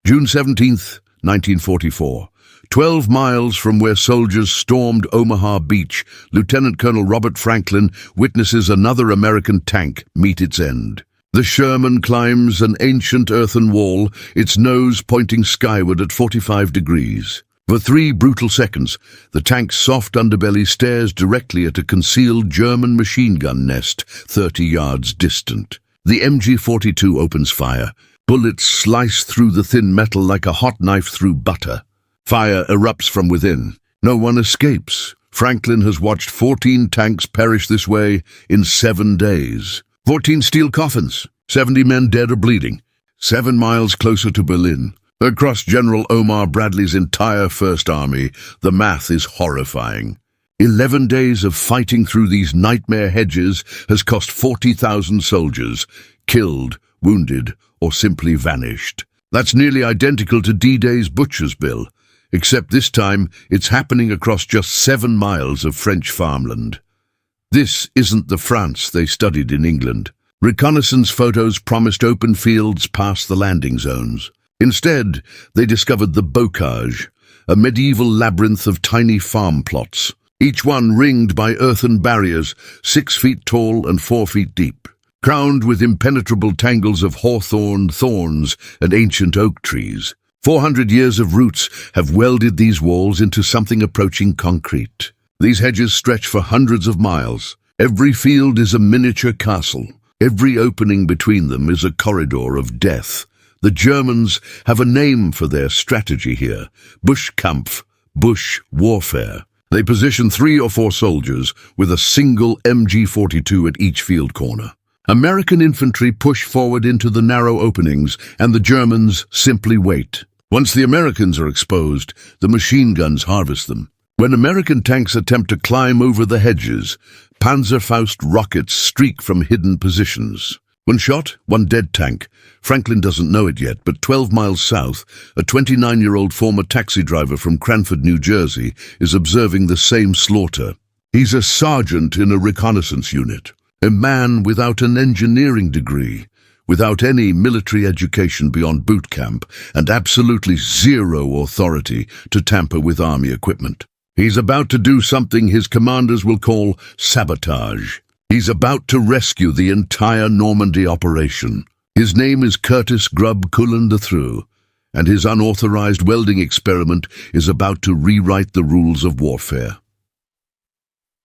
June 17, 1944. 12 miles from where soldiers stormed Omaha Beach, Lieutenant Colonel Robert Franklin witnesses another American tank meet its end. The Sherman climbs an ancient earthen wall, its nose pointing skyward at 45 degrees. For 3 brutal seconds, the tank's soft underbelly stares directly at a concealed German machine gun nest 30 yards distant. The MG-42 opens fire. Bullets slice through the thin metal like a hot knife through butter. Fire erupts from within. No one escapes. Franklin has watched 14 tanks perish this way in 7 days. 14 steel coffins, 70 men dead or bleeding. 7 miles closer to Berlin. Across General Omar Bradley's entire First Army, the math is horrifying. 11 days of fighting through these nightmare hedges has cost 40,000 soldiers, killed, wounded, or simply vanished. That's nearly identical to D-Day's Butcher's Bill, except this time it's happening across just 7 miles of French farmland. This isn't the France they studied in England. Reconnaissance photos promised open fields past the landing zones. Instead, they discovered the Bocage, a medieval labyrinth of tiny farm plots, each one ringed by earthen barriers 6 feet tall and 4 feet deep, crowned with impenetrable tangles of hawthorn, thorns, and ancient oak trees. 400 years of roots have welded these walls into something approaching concrete. These hedges stretch for hundreds of miles. Every field is a miniature castle. Every opening between them is a corridor of death. The Germans have a name for their strategy here: Buschkampf, bush warfare. They position 3 or 4 soldiers with a single MG-42 at each field corner. American infantry push forward into the narrow openings, and the Germans simply wait. Once the Americans are exposed, the machine guns harvest them. When American tanks attempt to climb over the hedges, Panzerfaust rockets streak from hidden positions. When shot, 1 dead tank. Franklin doesn't know it yet, but 12 miles south, a 29-year-old former taxi driver from Cranford, New Jersey, is observing the same slaughter. He's a sergeant in a reconnaissance unit, a man without an engineering degree, without any military education beyond boot camp, and absolutely zero authority to tamper with army equipment. He's about to do something his commanders will call sabotage. He's about to rescue the entire Normandy operation. His name is Curtis Grub Coulin III, and his unauthorized welding experiment is about to rewrite the rules of warfare.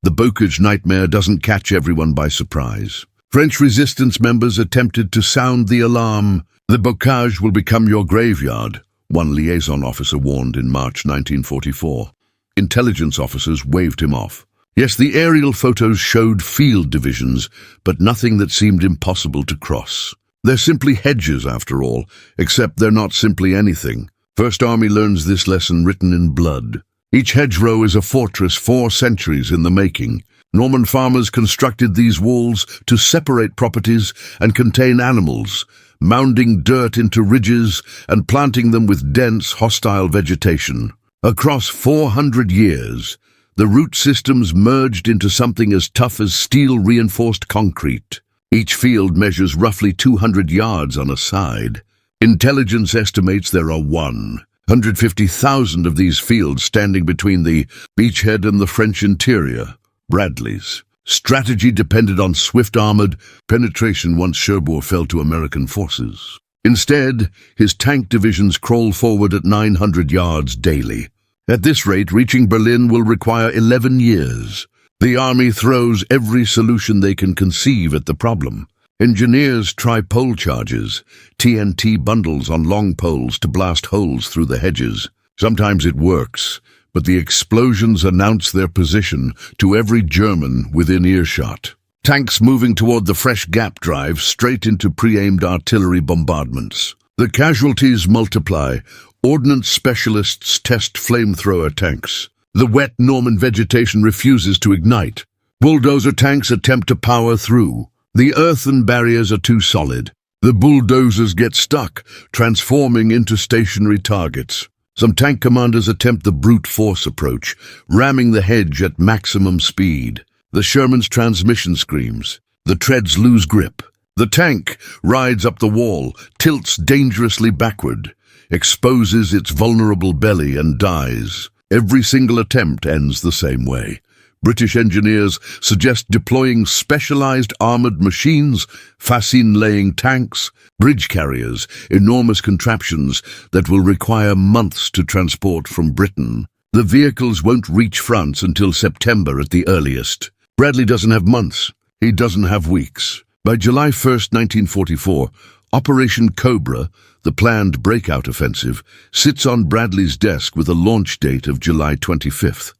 The Bocage nightmare doesn't catch everyone by surprise. French resistance members attempted to sound the alarm. "The Bocage will become your graveyard," one liaison officer warned in March 1944. Intelligence officers waved him off. Yes, the aerial photos showed field divisions, but nothing that seemed impossible to cross. They're simply hedges, after all, except they're not simply anything. First Army learns this lesson written in blood. Each hedgerow is a fortress 4 centuries in the making. Norman farmers constructed these walls to separate properties and contain animals, mounding dirt into ridges and planting them with dense, hostile vegetation. Across 400 years, the root systems merged into something as tough as steel-reinforced concrete. Each field measures roughly 200 yards on a side. Intelligence estimates there are 150,000 of these fields standing between the beachhead and the French interior, Bradley's. Strategy depended on swift armored penetration once Sherman fell to American forces. Instead, his tank divisions crawl forward at 900 yards daily. At this rate, reaching Berlin will require 11 years. The army throws every solution they can conceive at the problem. Engineers try pole charges, TNT bundles on long poles to blast holes through the hedges. Sometimes it works, but the explosions announce their position to every German within earshot. Tanks moving toward the fresh gap drive straight into pre-aimed artillery bombardments. The casualties multiply. Ordnance specialists test flamethrower tanks. The wet Norman vegetation refuses to ignite. Bulldozer tanks attempt to power through. The earthen barriers are too solid. The bulldozers get stuck, transforming into stationary targets. Some tank commanders attempt the brute force approach, ramming the hedge at maximum speed. The Sherman's transmission screams. The treads lose grip. The tank rides up the wall, tilts dangerously backward. exposes its vulnerable belly and dies. Every single attempt ends the same way. British engineers suggest deploying specialized armored machines, fascine-laying tanks, bridge carriers, enormous contraptions that will require months to transport from Britain. The vehicles won't reach France until September at the earliest. Bradley doesn't have months. He doesn't have weeks. By July 1st, 1944, Operation Cobra, the planned breakout offensive, sits on Bradley's desk with a launch date of July 25th.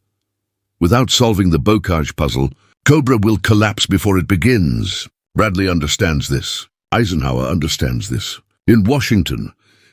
Without solving the Bocage puzzle, Cobra will collapse before it begins. Bradley understands this. Eisenhower understands this. In Washington,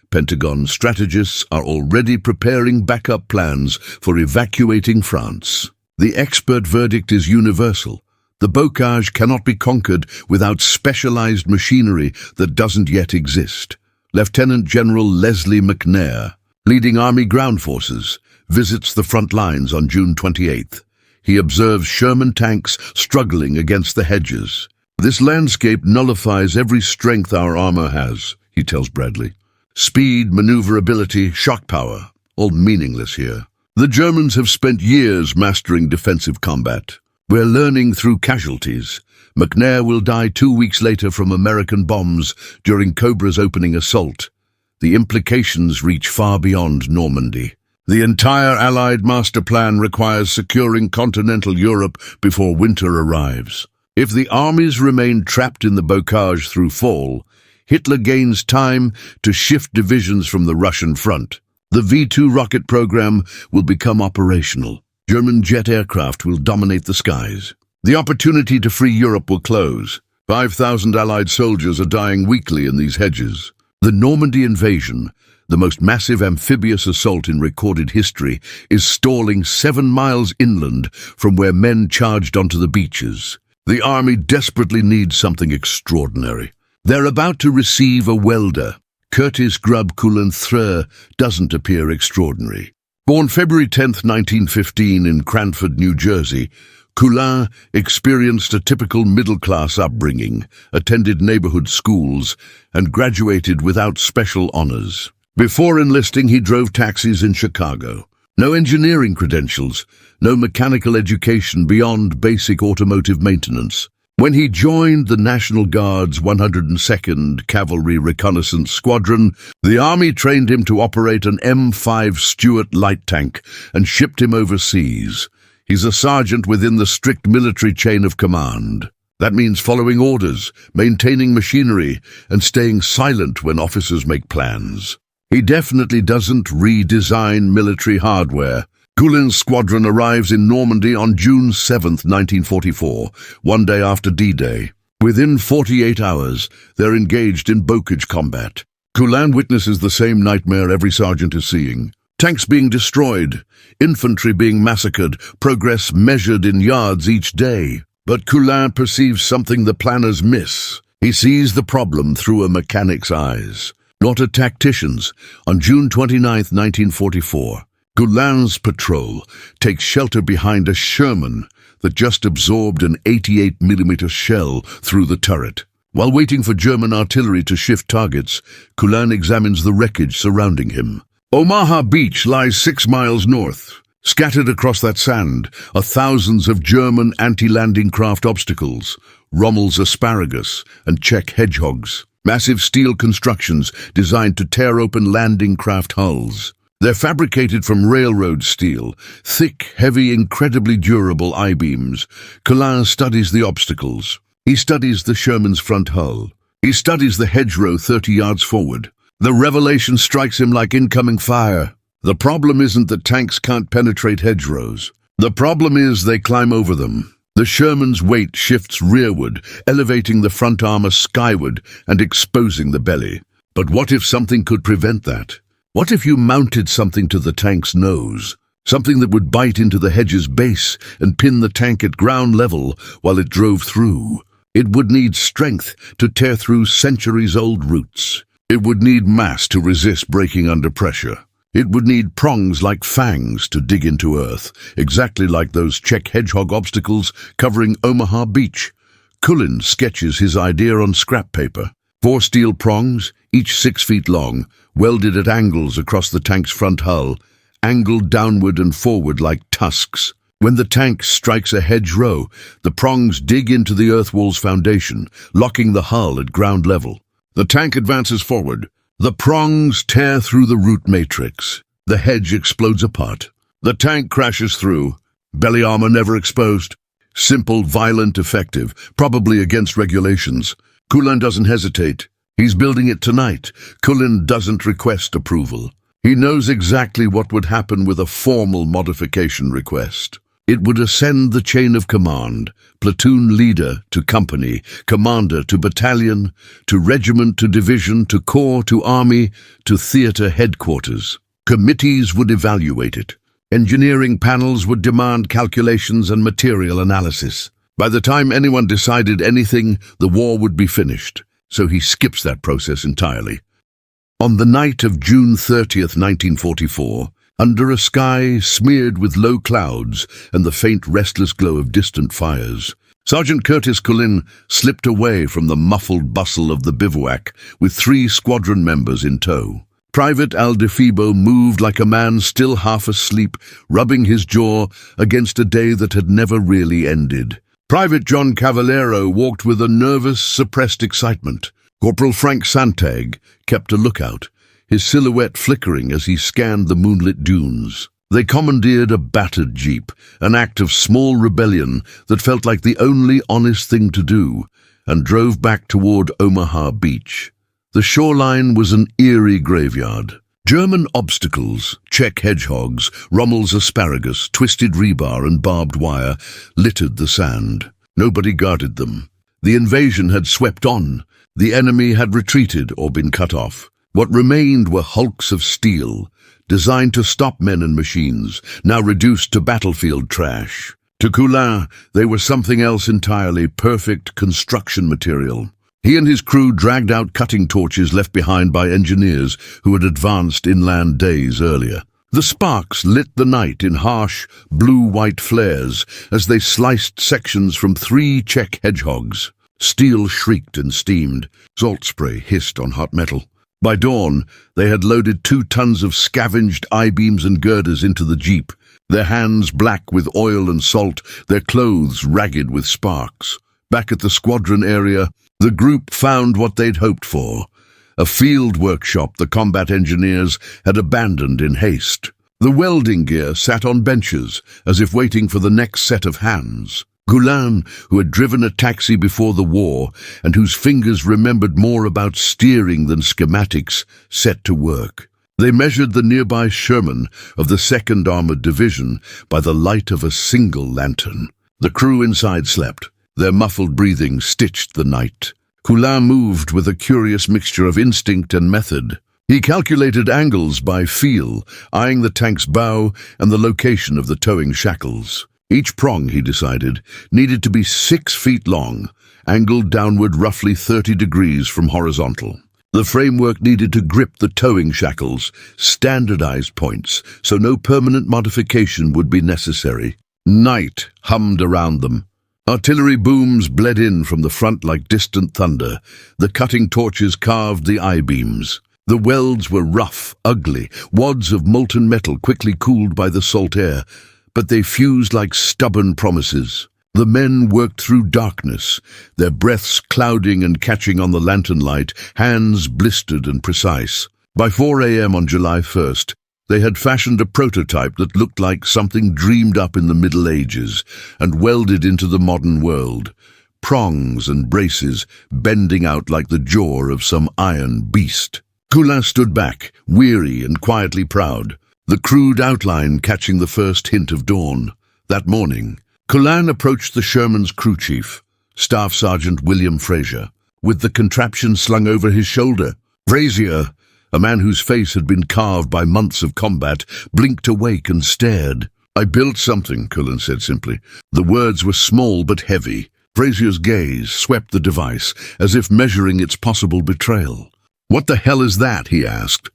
Pentagon strategists are already preparing backup plans for evacuating France. The expert verdict is universal. The Bocage cannot be conquered without specialized machinery that doesn't yet exist. Lieutenant General Leslie McNair, leading Army ground forces, visits the front lines on June 28th. He observes Sherman tanks struggling against the hedges. This landscape nullifies every strength our armor has, he tells Bradley. Speed, maneuverability, shock power, all meaningless here. The Germans have spent years mastering defensive combat. We're learning through casualties. McNair will die 2 weeks later from American bombs during Cobra's opening assault. The implications reach far beyond Normandy. The entire Allied master plan requires securing continental Europe before winter arrives. If the armies remain trapped in the Bocage through fall, Hitler gains time to shift divisions from the Russian front. The V-2 rocket program will become operational. German jet aircraft will dominate the skies. The opportunity to free Europe will close. 5,000 Allied soldiers are dying weekly in these hedges. The Normandy invasion, the most massive amphibious assault in recorded history, is stalling 7 miles inland from where men charged onto the beaches. The army desperately needs something extraordinary. They're about to receive a welder. Curtis Grub Coulin III doesn't appear extraordinary. Born February 10, 1915 in Cranford, New Jersey, Coulin experienced a typical middle-class upbringing, attended neighborhood schools, and graduated without special honors. Before enlisting, he drove taxis in Chicago. No engineering credentials, no mechanical education beyond basic automotive maintenance. When he joined the National Guard's 102nd Cavalry Reconnaissance Squadron, the Army trained him to operate an M5 Stuart light tank and shipped him overseas. He's a sergeant within the strict military chain of command. That means following orders, maintaining machinery, and staying silent when officers make plans. He definitely doesn't redesign military hardware. Coulin's squadron arrives in Normandy on June 7, 1944, one day after D-Day. Within 48 hours, they're engaged in Bocage combat. Coulin witnesses the same nightmare every sergeant is seeing. Tanks being destroyed, infantry being massacred, progress measured in yards each day. But Coulin perceives something the planners miss. He sees the problem through a mechanic's eyes, not a tactician's. On June 29, 1944, Coulin's patrol takes shelter behind a Sherman that just absorbed an 88mm shell through the turret. While waiting for German artillery to shift targets, Coulin examines the wreckage surrounding him. Omaha Beach lies 6 miles north. Scattered across that sand are thousands of German anti-landing craft obstacles, Rommel's asparagus and Czech hedgehogs, massive steel constructions designed to tear open landing craft hulls. They're fabricated from railroad steel, thick, heavy, incredibly durable I-beams. Coulin studies the obstacles. He studies the Sherman's front hull. He studies the hedgerow 30 yards forward. The revelation strikes him like incoming fire. The problem isn't that tanks can't penetrate hedgerows. The problem is they climb over them. The Sherman's weight shifts rearward, elevating the front armor skyward and exposing the belly. But what if something could prevent that? What if you mounted something to the tank's nose? Something that would bite into the hedge's base and pin the tank at ground level while it drove through. It would need strength to tear through centuries-old roots. It would need mass to resist breaking under pressure. It would need prongs like fangs to dig into earth, exactly like those Czech hedgehog obstacles covering Omaha Beach. Coulin sketches his idea on scrap paper. 4 steel prongs, each 6 feet long, welded at angles across the tank's front hull, angled downward and forward like tusks. When the tank strikes a hedgerow, the prongs dig into the earth wall's foundation, locking the hull at ground level. The tank advances forward. The prongs tear through the root matrix. The hedge explodes apart. The tank crashes through. Belly armor never exposed. Simple, violent, effective, probably against regulations. Coulin doesn't hesitate. He's building it tonight. Coulin doesn't request approval. He knows exactly what would happen with a formal modification request. It would ascend the chain of command, platoon leader to company, commander to battalion, to regiment to division, to corps to army, to theater headquarters. Committees would evaluate it. Engineering panels would demand calculations and material analysis. By the time anyone decided anything, the war would be finished, so he skips that process entirely. On the night of June 30th, 1944, under a sky smeared with low clouds and the faint, restless glow of distant fires, Sergeant Curtis Coulin slipped away from the muffled bustle of the bivouac with 3 squadron members in tow. Private Aldefebo moved like a man still half asleep, rubbing his jaw against a day that had never really ended. Private John Cavallero walked with a nervous, suppressed excitement. Corporal Frank Santag kept a lookout, his silhouette flickering as he scanned the moonlit dunes. They commandeered a battered jeep, an act of small rebellion that felt like the only honest thing to do, and drove back toward Omaha Beach. The shoreline was an eerie graveyard. German obstacles, Czech hedgehogs, Rommel's asparagus, twisted rebar and barbed wire littered the sand. Nobody guarded them. The invasion had swept on. The enemy had retreated or been cut off. What remained were hulks of steel, designed to stop men and machines, now reduced to battlefield trash. To Coulin, they were something else entirely, perfect construction material. He and his crew dragged out cutting torches left behind by engineers who had advanced inland days earlier. The sparks lit the night in harsh, blue-white flares as they sliced sections from 3 Czech hedgehogs. Steel shrieked and steamed. Salt spray hissed on hot metal. By dawn, they had loaded 2 tons of scavenged I-beams and girders into the jeep, their hands black with oil and salt, their clothes ragged with sparks. Back at the squadron area, the group found what they'd hoped for, a field workshop the combat engineers had abandoned in haste. The welding gear sat on benches, as if waiting for the next set of hands. Coulin, who had driven a taxi before the war and whose fingers remembered more about steering than schematics, set to work. They measured the nearby Sherman of the 2nd Armored Division by the light of a single lantern. The crew inside slept. Their muffled breathing stitched the night. Coulin moved with a curious mixture of instinct and method. He calculated angles by feel, eyeing the tank's bow and the location of the towing shackles. Each prong, he decided, needed to be 6 feet long, angled downward roughly 30 degrees from horizontal. The framework needed to grip the towing shackles, standardized points, so no permanent modification would be necessary. Night hummed around them. Artillery booms bled in from the front like distant thunder. The cutting torches carved the I-beams. The welds were rough, ugly, wads of molten metal quickly cooled by the salt air, but they fused like stubborn promises. The men worked through darkness, their breaths clouding and catching on the lantern light, hands blistered and precise. By 4 a.m. on July 1st, they had fashioned a prototype that looked like something dreamed up in the Middle Ages and welded into the modern world. Prongs and braces bending out like the jaw of some iron beast. Coulin stood back, weary and quietly proud, the crude outline catching the first hint of dawn. That morning, Coulin approached the Sherman's crew chief, Staff Sergeant William Frazier, with the contraption slung over his shoulder. Frazier, a man whose face had been carved by months of combat, blinked awake and stared. "I built something," Coulin said simply. The words were small but heavy. Frazier's gaze swept the device, as if measuring its possible betrayal. "What the hell is that?" he asked.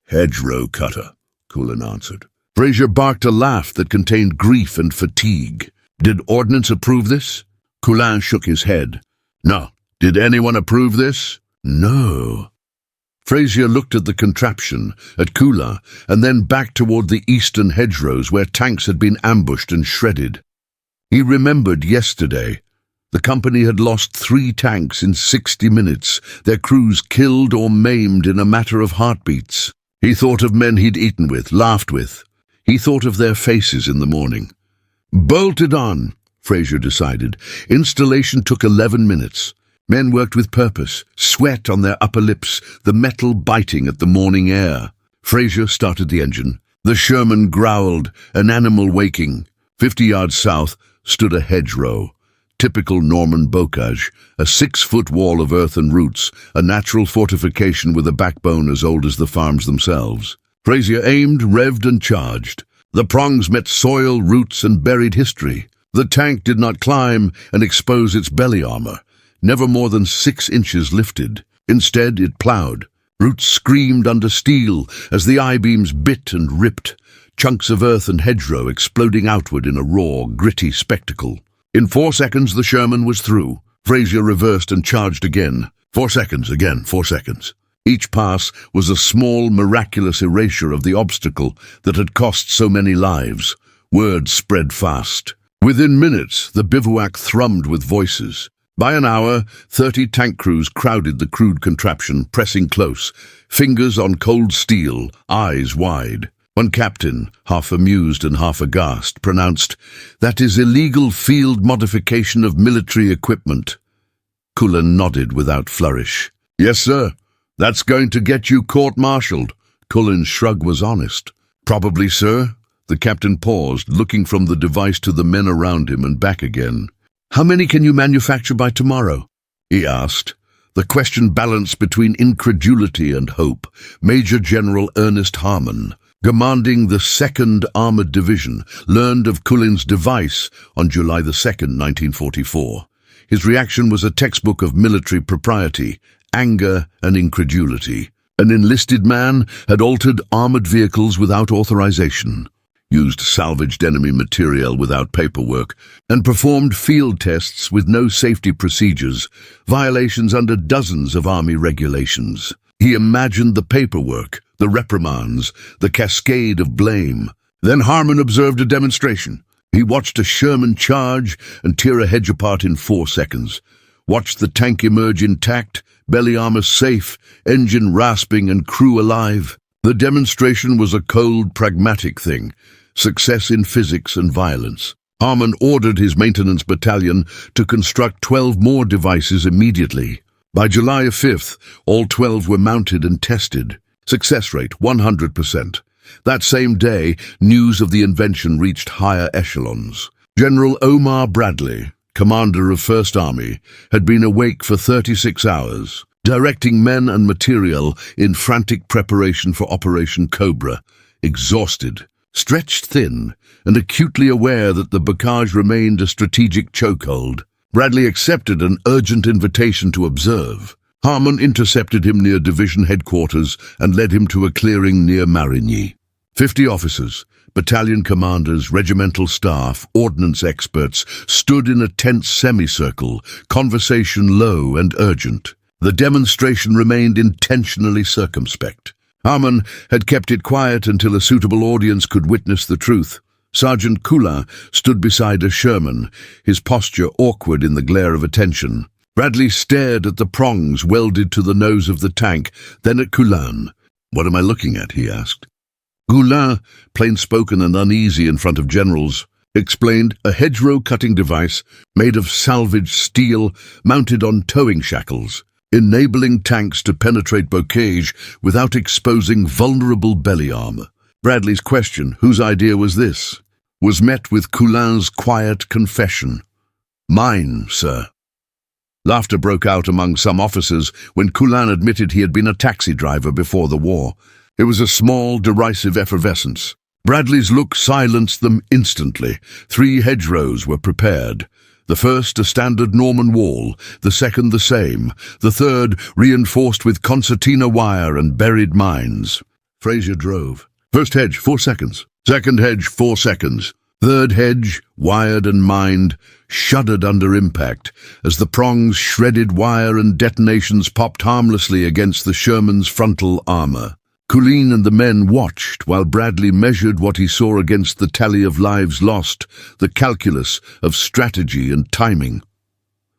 "Hedgerow cutter," Coulin answered. Frazier barked a laugh that contained grief and fatigue. "Did Ordnance approve this?" Coulin shook his head. "No. Did anyone approve this?" "No." Frazier looked at the contraption, at Coulin, and then back toward the eastern hedgerows where tanks had been ambushed and shredded. He remembered yesterday. The company had lost 3 tanks in 60 minutes, their crews killed or maimed in a matter of heartbeats. He thought of men he'd eaten with, laughed with. He thought of their faces in the morning. Bolted on, Frazier decided. Installation took 11 minutes. Men worked with purpose, sweat on their upper lips, the metal biting at the morning air. Frazier started the engine. The Sherman growled, an animal waking. 50 yards south stood a hedgerow. Typical Norman Bocage, a 6-foot wall of earth and roots, a natural fortification with a backbone as old as the farms themselves. Frazier aimed, revved and charged. The prongs met soil, roots and buried history. The tank did not climb and expose its belly armor. Never more than 6 inches lifted. Instead, it plowed. Roots screamed under steel as the I-beams bit and ripped, chunks of earth and hedgerow exploding outward in a raw, gritty spectacle. In 4 seconds, the Sherman was through. Frazier reversed and charged again. 4 seconds, again, 4 seconds. Each pass was a small, miraculous erasure of the obstacle that had cost so many lives. Word spread fast. Within minutes, the bivouac thrummed with voices. By an hour, 30 tank crews crowded the crude contraption, pressing close, fingers on cold steel, eyes wide. One captain, half amused and half aghast, pronounced, "That is illegal field modification of military equipment." Coulin nodded without flourish. "Yes, sir. That's going to get you court-martialed." Coulin's shrug was honest. "Probably, sir." The captain paused, looking from the device to the men around him and back again. "How many can you manufacture by tomorrow?" he asked. The question balanced between incredulity and hope. Major General Ernest Harmon, commanding the 2nd Armored Division, learned of Coulin's device on July the 2nd, 1944. His reaction was a textbook of military propriety, anger and incredulity. An enlisted man had altered armored vehicles without authorization, used salvaged enemy material without paperwork, and performed field tests with no safety procedures, violations under dozens of Army regulations. He imagined the paperwork, the reprimands, the cascade of blame. Then Harmon observed a demonstration. He watched a Sherman charge and tear a hedge apart in 4 seconds, watched the tank emerge intact, belly armor safe, engine rasping and crew alive. The demonstration was a cold, pragmatic thing, success in physics and violence. Harmon ordered his maintenance battalion to construct 12 more devices immediately. By July 5th, all 12 were mounted and tested. Success rate 100%. That same day, news of the invention reached higher echelons. General Omar Bradley, commander of 1st Army, had been awake for 36 hours, directing men and material in frantic preparation for Operation Cobra, exhausted, stretched thin, and acutely aware that the Bocage remained a strategic chokehold. Bradley accepted an urgent invitation to observe. Harmon intercepted him near division headquarters and led him to a clearing near Marigny. 50 officers, battalion commanders, regimental staff, ordnance experts stood in a tense semicircle, conversation low and urgent. The demonstration remained intentionally circumspect. Harmon had kept it quiet until a suitable audience could witness the truth. Sergeant Coulin stood beside a Sherman, his posture awkward in the glare of attention. Bradley stared at the prongs welded to the nose of the tank, then at Coulin. "What am I looking at?" he asked. Coulin, plain-spoken and uneasy in front of generals, explained a hedgerow cutting device made of salvaged steel mounted on towing shackles, enabling tanks to penetrate Bocage without exposing vulnerable belly armor. Bradley's question, whose idea was this, was met with Coulin's quiet confession. "Mine, sir." Laughter broke out among some officers when Coulin admitted he had been a taxi driver before the war. It was a small, derisive effervescence. Bradley's look silenced them instantly. 3 hedgerows were prepared. The first a standard Norman wall, the second the same, the third reinforced with concertina wire and buried mines. Frazier drove. First hedge, 4 seconds. Second hedge, 4 seconds. Third hedge, wired and mined, shuddered under impact as the prongs shredded wire and detonations popped harmlessly against the Sherman's frontal armor. Coulin and the men watched while Bradley measured what he saw against the tally of lives lost, the calculus of strategy and timing.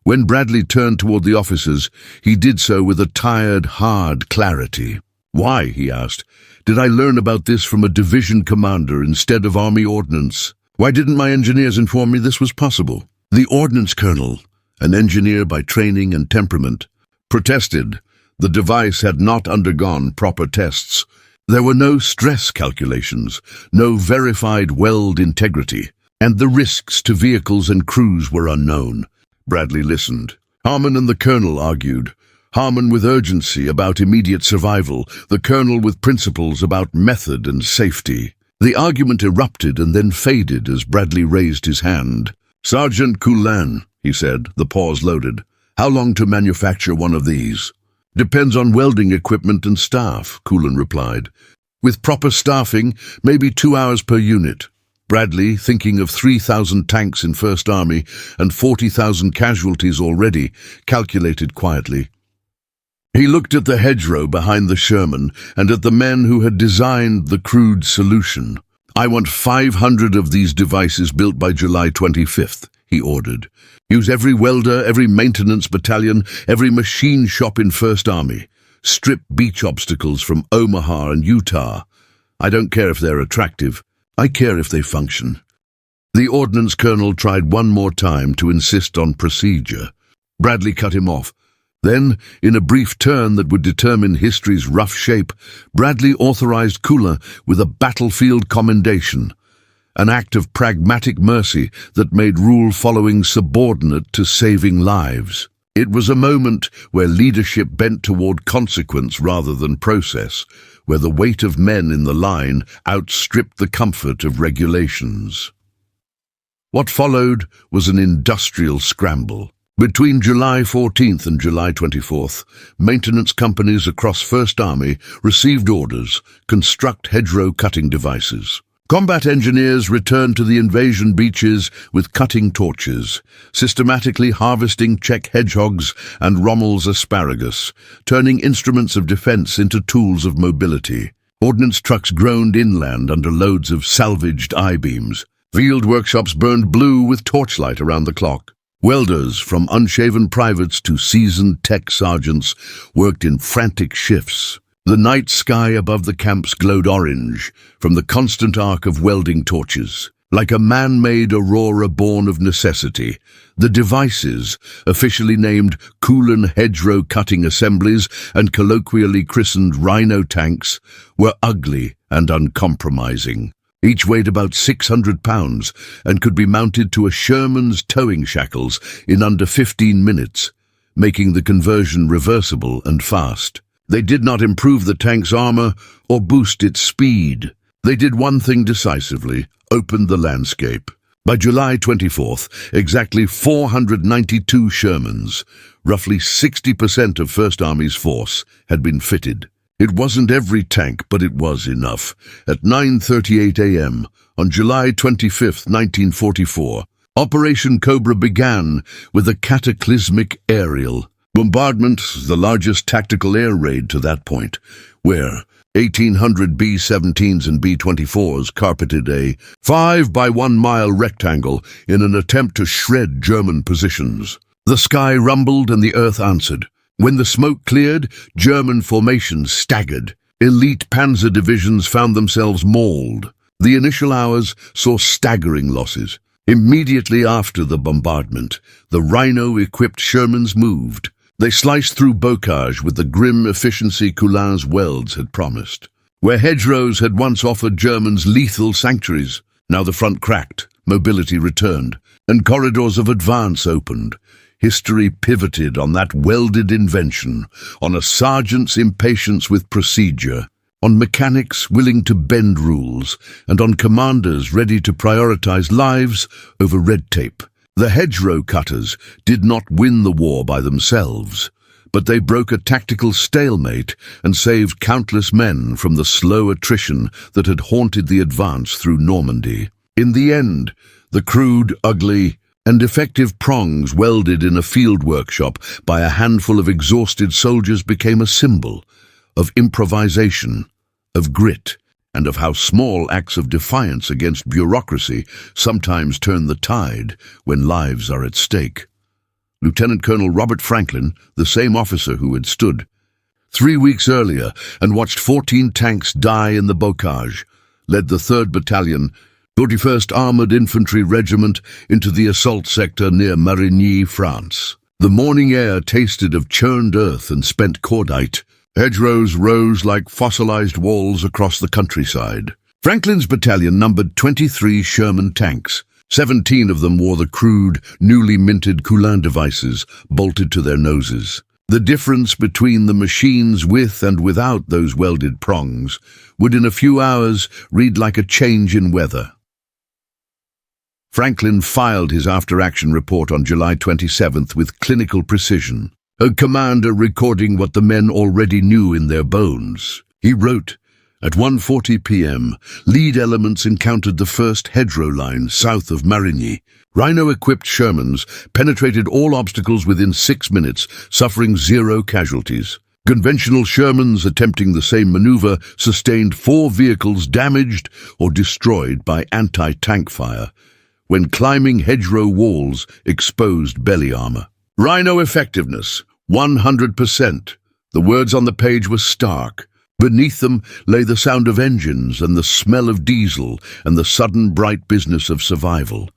When Bradley turned toward the officers, he did so with a tired, hard clarity. "Why?" he asked. "Did I learn about this from a division commander instead of Army ordnance? Why didn't my engineers inform me this was possible?" The ordnance colonel, an engineer by training and temperament, protested. The device had not undergone proper tests. There were no stress calculations, no verified weld integrity, and the risks to vehicles and crews were unknown. Bradley listened. Harmon and the colonel argued. Harmon with urgency about immediate survival, the colonel with principles about method and safety. The argument erupted and then faded as Bradley raised his hand. "Sergeant Coulin," he said, the pause loaded. "How long to manufacture one of these?" "Depends on welding equipment and staff," Coulin replied. "With proper staffing, maybe 2 hours per unit." Bradley, thinking of 3,000 tanks in First Army and 40,000 casualties already, calculated quietly. He looked at the hedgerow behind the Sherman and at the men who had designed the crude solution. "I want 500 of these devices built by July 25th, he ordered. "Use every welder, every maintenance battalion, every machine shop in First Army. Strip beach obstacles from Omaha and Utah. I don't care if they're attractive. I care if they function." The ordnance colonel tried one more time to insist on procedure. Bradley cut him off. Then, in a brief turn that would determine history's rough shape, Bradley authorized Coulin with a battlefield commendation, an act of pragmatic mercy that made rule-following subordinate to saving lives. It was a moment where leadership bent toward consequence rather than process, where the weight of men in the line outstripped the comfort of regulations. What followed was an industrial scramble. Between July 14th and July 24th, maintenance companies across First Army received orders to construct hedgerow cutting devices. Combat engineers returned to the invasion beaches with cutting torches, systematically harvesting Czech hedgehogs and Rommel's asparagus, turning instruments of defense into tools of mobility. Ordnance trucks groaned inland under loads of salvaged I-beams. Field workshops burned blue with torchlight around the clock. Welders, from unshaven privates to seasoned tech sergeants, worked in frantic shifts. The night sky above the camps glowed orange from the constant arc of welding torches. Like a man-made aurora born of necessity, the devices, officially named Coulin hedgerow cutting assemblies and colloquially christened Rhino tanks, were ugly and uncompromising. Each weighed about 600 pounds and could be mounted to a Sherman's towing shackles in under 15 minutes, making the conversion reversible and fast. They did not improve the tank's armor or boost its speed. They did one thing decisively: opened the landscape. By July 24th, exactly 492 Shermans, roughly 60% of First Army's force, had been fitted. It wasn't every tank, but it was enough. At 9:38 a.m. on July 25, 1944, Operation Cobra began with a cataclysmic aerial bombardment, the largest tactical air raid to that point, where 1,800 B-17s and B-24s carpeted a 5-by-1-mile rectangle in an attempt to shred German positions. The sky rumbled and the earth answered. When the smoke cleared, German formations staggered. Elite panzer divisions found themselves mauled. The initial hours saw staggering losses. Immediately after the bombardment, the Rhino-equipped Shermans moved. They sliced through Bocage with the grim efficiency Coulin's welds had promised. Where hedgerows had once offered Germans lethal sanctuaries, now the front cracked, mobility returned, and corridors of advance opened. History pivoted on that welded invention, on a sergeant's impatience with procedure, on mechanics willing to bend rules, and on commanders ready to prioritize lives over red tape. The hedgerow cutters did not win the war by themselves, but they broke a tactical stalemate and saved countless men from the slow attrition that had haunted the advance through Normandy. In the end, the crude, ugly, and effective prongs welded in a field workshop by a handful of exhausted soldiers became a symbol of improvisation, of grit, and of how small acts of defiance against bureaucracy sometimes turn the tide when lives are at stake. Lieutenant Colonel Robert Franklin, the same officer who had stood 3 weeks earlier and watched 14 tanks die in the Bocage, led the 3rd Battalion, 41st Armoured Infantry Regiment into the assault sector near Marigny, France. The morning air tasted of churned earth and spent cordite. Hedgerows rose like fossilized walls across the countryside. Franklin's battalion numbered 23 Sherman tanks. 17 of them wore the crude, newly minted Coulin devices bolted to their noses. The difference between the machines with and without those welded prongs would in a few hours read like a change in weather. Franklin filed his after-action report on July 27th with clinical precision, a commander recording what the men already knew in their bones. He wrote, "At 1:40 p.m., lead elements encountered the first hedgerow line south of Marigny. Rhino-equipped Shermans penetrated all obstacles within 6 minutes, suffering 0 casualties. Conventional Shermans attempting the same maneuver sustained 4 vehicles damaged or destroyed by anti-tank fire, when climbing hedgerow walls exposed belly armor. Rhino effectiveness, 100%. The words on the page were stark. Beneath them lay the sound of engines and the smell of diesel and the sudden bright business of survival.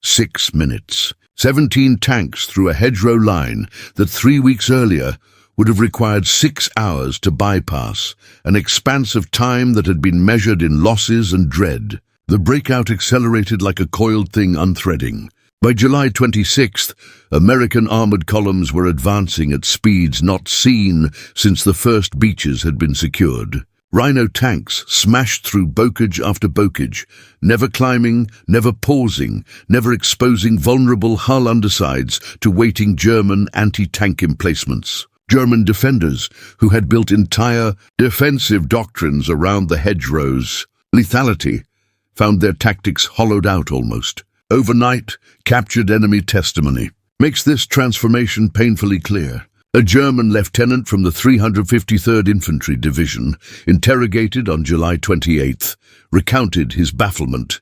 6 minutes. 17 tanks through a hedgerow line that 3 weeks earlier would have required 6 hours to bypass, an expanse of time that had been measured in losses and dread. The breakout accelerated like a coiled thing unthreading. By July 26th, American armored columns were advancing at speeds not seen since the first beaches had been secured. Rhino tanks smashed through Bocage after Bocage, never climbing, never pausing, never exposing vulnerable hull undersides to waiting German anti-tank emplacements. German defenders, who had built entire defensive doctrines around the hedgerows' lethality, found their tactics hollowed out almost. Overnight, captured enemy testimony makes this transformation painfully clear. A German lieutenant from the 353rd Infantry Division, interrogated on July 28th, recounted his bafflement.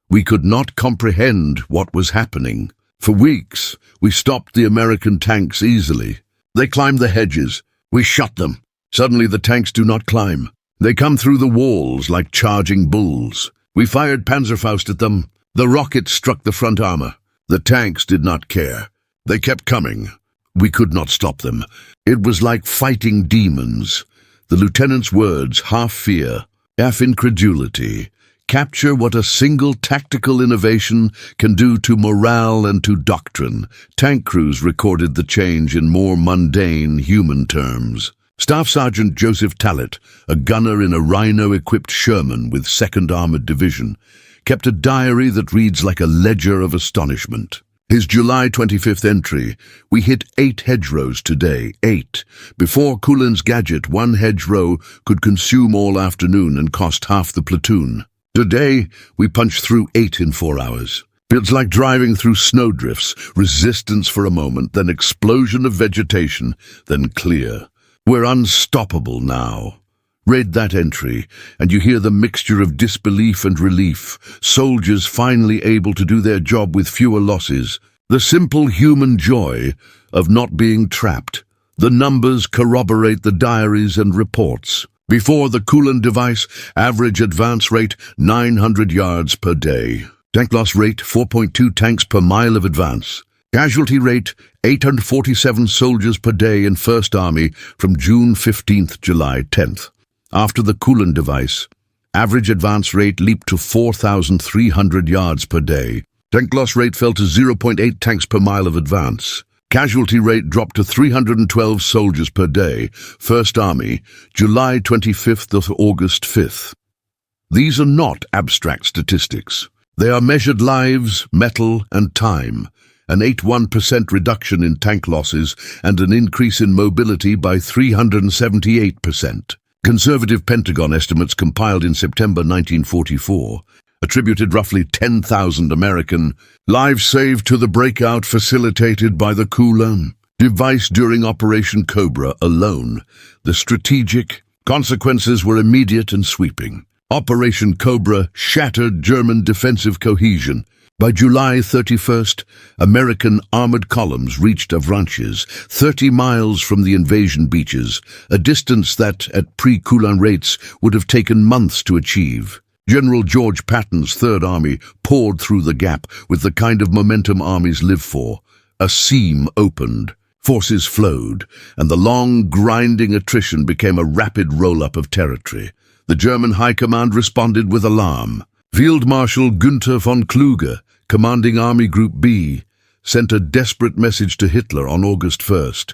"We could not comprehend what was happening. For weeks, we stopped the American tanks easily. They climbed the hedges. We shot them. Suddenly the tanks do not climb. They come through the walls like charging bulls. We fired Panzerfaust at them. The rockets struck the front armor. The tanks did not care. They kept coming. We could not stop them. It was like fighting demons." The lieutenant's words, half fear, half incredulity, capture what a single tactical innovation can do to morale and to doctrine. Tank crews recorded the change in more mundane human terms. Staff Sergeant Joseph Tallet, a gunner in a Rhino-equipped Sherman with 2nd Armored Division, kept a diary that reads like a ledger of astonishment. His July 25th entry, "We hit 8 hedgerows today, 8. Before Coulin's gadget, 1 hedgerow could consume all afternoon and cost half the platoon. Today, we punched through 8 in 4 hours. It's like driving through snowdrifts, resistance for a moment, then explosion of vegetation, then clear. We're unstoppable now." Read that entry, and you hear the mixture of disbelief and relief, soldiers finally able to do their job with fewer losses, the simple human joy of not being trapped. The numbers corroborate the diaries and reports. Before the Coulin device, average advance rate 900 yards per day. Tank loss rate 4.2 tanks per mile of advance. Casualty rate 847 soldiers per day in 1st Army from June 15th, July 10th. After the Coulin device, average advance rate leaped to 4,300 yards per day. Tank loss rate fell to 0.8 tanks per mile of advance. Casualty rate dropped to 312 soldiers per day. 1st Army, July 25th to August 5th. These are not abstract statistics. They are measured lives, metal, and time. An 81% reduction in tank losses and an increase in mobility by 378%. Conservative Pentagon estimates compiled in September 1944 attributed roughly 10,000 American lives saved to the breakout facilitated by the Coulin device during Operation Cobra alone. The strategic consequences were immediate and sweeping. Operation Cobra shattered German defensive cohesion. By July 31st, American armored columns reached Avranches, 30 miles from the invasion beaches, a distance that, at pre-Coulin rates, would have taken months to achieve. General George Patton's Third Army poured through the gap with the kind of momentum armies live for. A seam opened, forces flowed, and the long, grinding attrition became a rapid roll-up of territory. The German High Command responded with alarm. Field Marshal Günther von Kluge, commanding Army Group B, sent a desperate message to Hitler on August 1st.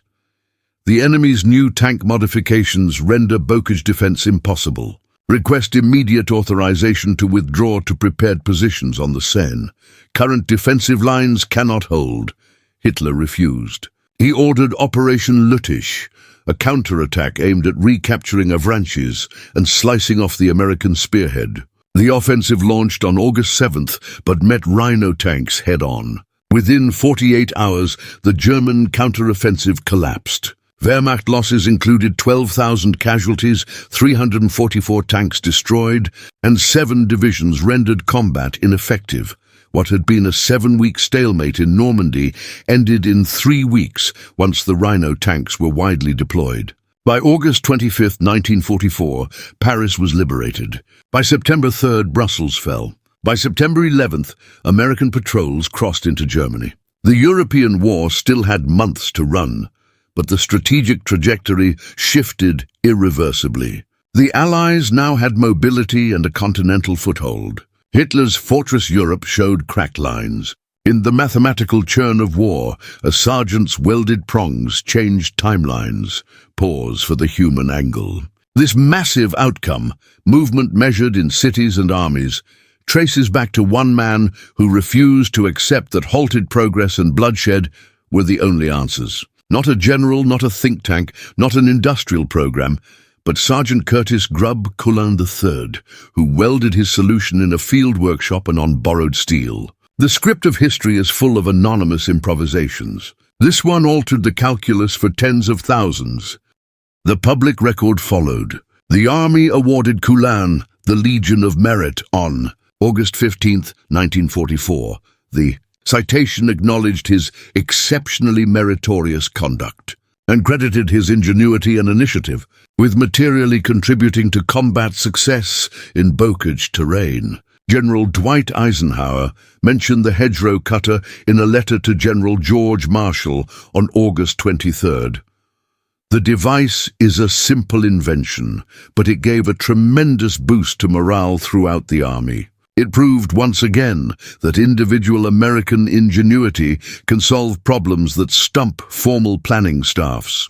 The enemy's new tank modifications render Bocage defense impossible. Request immediate authorization to withdraw to prepared positions on the Seine. Current defensive lines cannot hold. Hitler refused. He ordered Operation Lüttich, a counterattack aimed at recapturing Avranches and slicing off the American spearhead. The offensive launched on August 7th, but met Rhino tanks head-on. Within 48 hours, the German counteroffensive collapsed. Wehrmacht losses included 12,000 casualties, 344 tanks destroyed, and 7 divisions rendered combat ineffective. What had been a 7-week stalemate in Normandy ended in 3 weeks once the Rhino tanks were widely deployed. By August 25, 1944, Paris was liberated. By September 3rd, Brussels fell. By September 11th, American patrols crossed into Germany. The European war still had months to run, but the strategic trajectory shifted irreversibly. The Allies now had mobility and a continental foothold. Hitler's Fortress Europe showed cracked lines. In the mathematical churn of war, a sergeant's welded prongs changed timelines. Pause for the human angle. This massive outcome, movement measured in cities and armies, traces back to one man who refused to accept that halted progress and bloodshed were the only answers. Not a general, not a think tank, not an industrial program, but Sergeant Curtis Grub Coulin III, who welded his solution in a field workshop and on borrowed steel. The script of history is full of anonymous improvisations. This one altered the calculus for tens of thousands. The public record followed. The Army awarded Coulin the Legion of Merit on August 15, 1944. The citation acknowledged his exceptionally meritorious conduct and credited his ingenuity and initiative with materially contributing to combat success in Bocage terrain. General Dwight Eisenhower mentioned the hedgerow cutter in a letter to General George Marshall on August 23rd. The device is a simple invention, but it gave a tremendous boost to morale throughout the Army. It proved once again that individual American ingenuity can solve problems that stump formal planning staffs.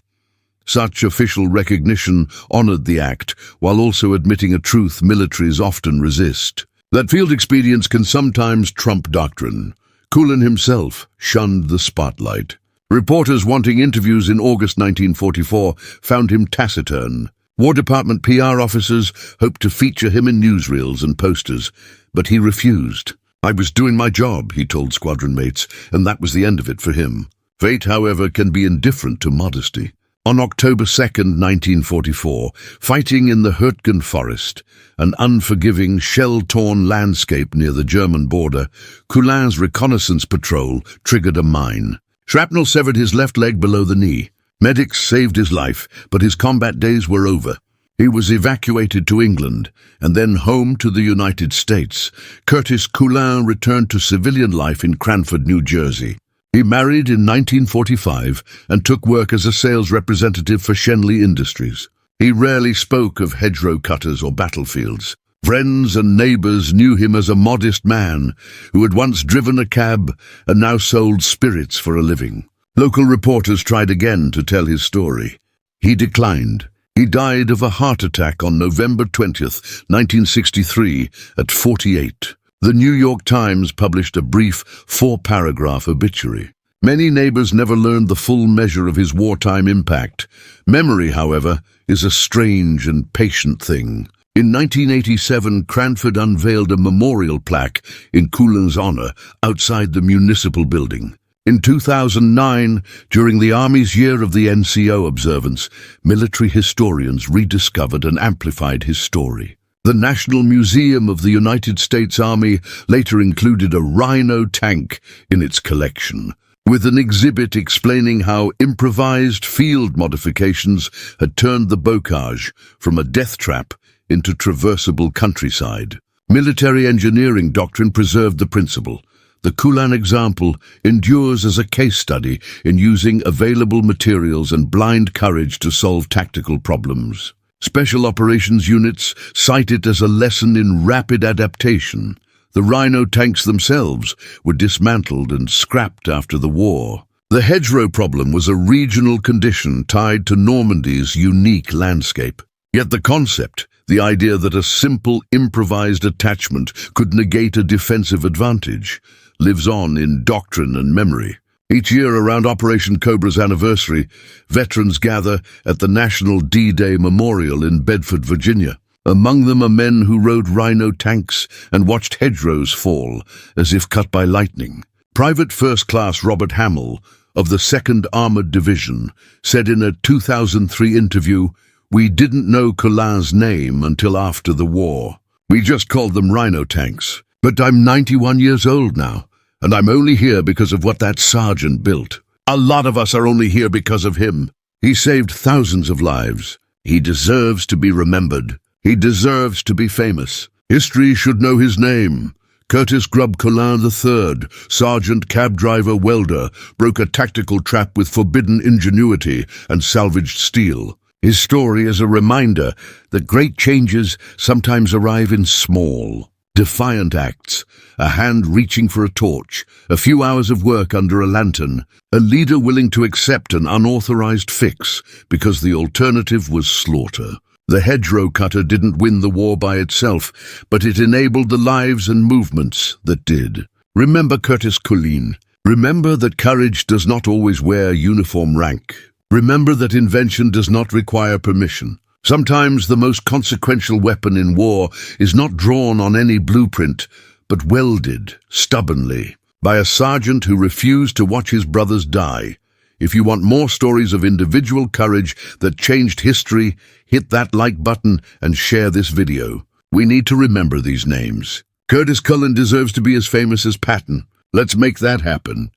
Such official recognition honored the act, while also admitting a truth militaries often resist: that field expedience can sometimes trump doctrine. Coulin himself shunned the spotlight. Reporters wanting interviews in August 1944 found him taciturn. War Department PR officers hoped to feature him in newsreels and posters, but he refused. "I was doing my job," he told squadron mates, and that was the end of it for him. Fate, however, can be indifferent to modesty. On October 2nd, 1944, fighting in the Hürtgen forest, an unforgiving, shell-torn landscape near the German border, Coulin's reconnaissance patrol triggered a mine. Shrapnel severed his left leg below the knee. Medics saved his life, but his combat days were over. He was evacuated to England, and then home to the United States. Curtis Coulin returned to civilian life in Cranford, New Jersey. He married in 1945 and took work as a sales representative for Shenley Industries. He rarely spoke of hedgerow cutters or battlefields. Friends and neighbors knew him as a modest man who had once driven a cab and now sold spirits for a living. Local reporters tried again to tell his story. He declined. He died of a heart attack on November 20th, 1963, at 48. The New York Times published a brief 4-paragraph obituary. Many neighbors never learned the full measure of his wartime impact. Memory, however, is a strange and patient thing. In 1987, Cranford unveiled a memorial plaque in Coulin's honor outside the municipal building. In 2009, during the Army's Year of the NCO observance, military historians rediscovered and amplified his story. The National Museum of the United States Army later included a Rhino tank in its collection, with an exhibit explaining how improvised field modifications had turned the Bocage from a death trap into traversable countryside. Military engineering doctrine preserved the principle. The Coulin example endures as a case study in using available materials and blind courage to solve tactical problems. Special operations units cite it as a lesson in rapid adaptation. The Rhino tanks themselves were dismantled and scrapped after the war. The hedgerow problem was a regional condition tied to Normandy's unique landscape. Yet the concept, the idea that a simple improvised attachment could negate a defensive advantage, lives on in doctrine and memory. Each year around Operation Cobra's anniversary, veterans gather at the National D-Day Memorial in Bedford, Virginia. Among them are men who rode Rhino tanks and watched hedgerows fall as if cut by lightning. Private First Class Robert Hamill of the 2nd Armored Division said in a 2003 interview, "We didn't know Coulin's name until after the war. We just called them Rhino tanks. But I'm 91 years old now, and I'm only here because of what that sergeant built. A lot of us are only here because of him. He saved thousands of lives. He deserves to be remembered. He deserves to be famous. History should know his name. Curtis Grub Coulin III, sergeant, cab driver, welder, broke a tactical trap with forbidden ingenuity and salvaged steel. His story is a reminder that great changes sometimes arrive in small, defiant acts, a hand reaching for a torch, a few hours of work under a lantern, a leader willing to accept an unauthorized fix because the alternative was slaughter. The hedgerow cutter didn't win the war by itself, but it enabled the lives and movements that did. Remember Curtis Coulin. Remember that courage does not always wear uniform rank. Remember that invention does not require permission. Sometimes the most consequential weapon in war is not drawn on any blueprint, but welded, stubbornly, by a sergeant who refused to watch his brothers die. If you want more stories of individual courage that changed history, hit that like button and share this video. We need to remember these names. Curtis Coulin deserves to be as famous as Patton. Let's make that happen.